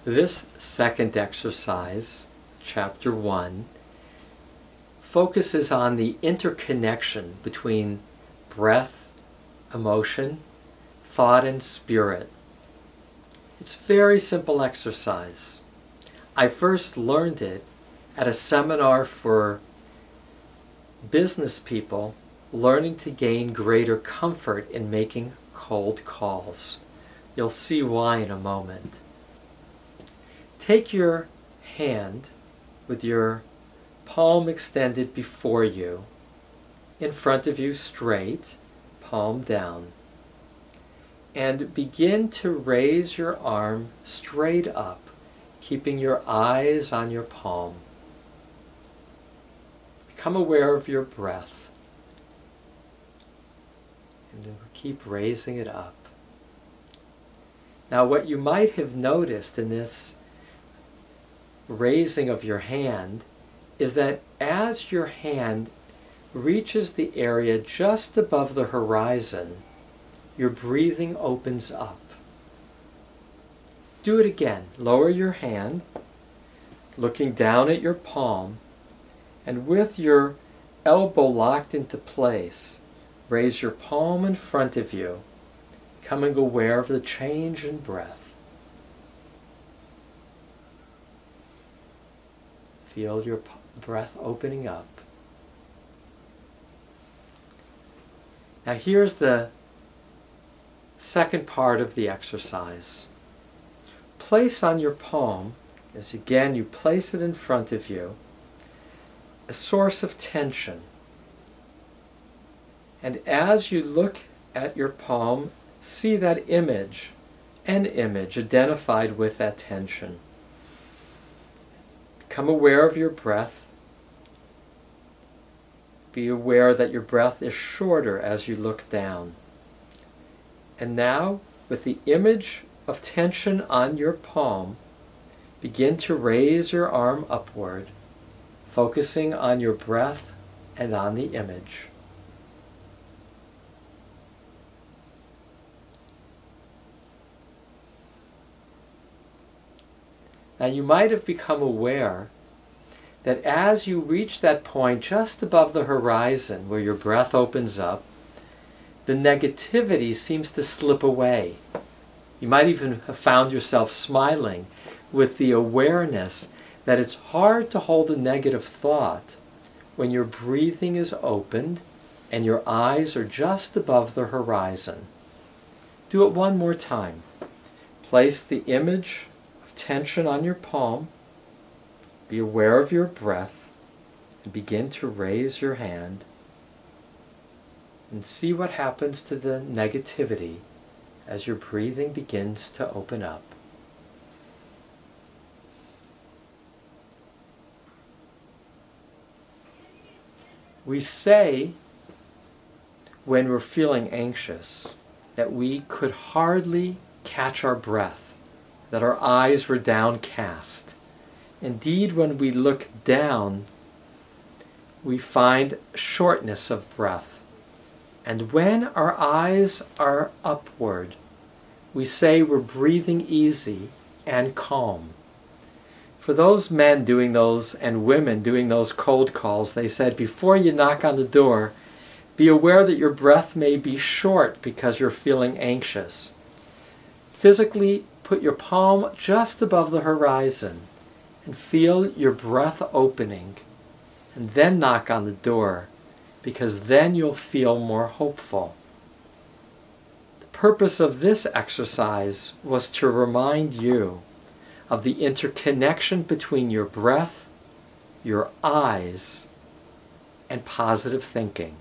This second exercise, Chapter 1, focuses on the interconnection between breath, emotion, thought, and spirit. It's a very simple exercise. I first learned it at a seminar for business people learning to gain greater comfort in making cold calls. You'll see why in a moment. Take your hand with your palm extended before you, in front of you straight, palm down, and begin to raise your arm straight up, keeping your eyes on your palm. Become aware of your breath, and keep raising it up. Now, what you might have noticed in this raising of your hand is that as your hand reaches the area just above the horizon, your breathing opens up. Do it again. Lower your hand, looking down at your palm, and with your elbow locked into place, raise your palm in front of you, becoming aware of the change in breath. Feel your breath opening up. Now here's the second part of the exercise. Place on your palm, as again you place it in front of you, a source of tension. And as you look at your palm, see that image, an image identified with that tension. Become aware of your breath. Be aware that your breath is shorter as you look down. And now, with the image of tension on your palm, begin to raise your arm upward, focusing on your breath and on the image. Now you might have become aware that as you reach that point just above the horizon where your breath opens up, the negativity seems to slip away. You might even have found yourself smiling with the awareness that it's hard to hold a negative thought when your breathing is opened and your eyes are just above the horizon. Do it one more time. Place the image tension on your palm, be aware of your breath, and begin to raise your hand and see what happens to the negativity as your breathing begins to open up. We say when we're feeling anxious that we could hardly catch our breath, that our eyes were downcast. Indeed, when we look down, we find shortness of breath. And when our eyes are upward, we say we're breathing easy and calm. For those men doing those and women doing those cold calls, they said, before you knock on the door, be aware that your breath may be short because you're feeling anxious. Physically, put your palm just above the horizon and feel your breath opening, and then knock on the door, because then you'll feel more hopeful. The purpose of this exercise was to remind you of the interconnection between your breath, your eyes, and positive thinking.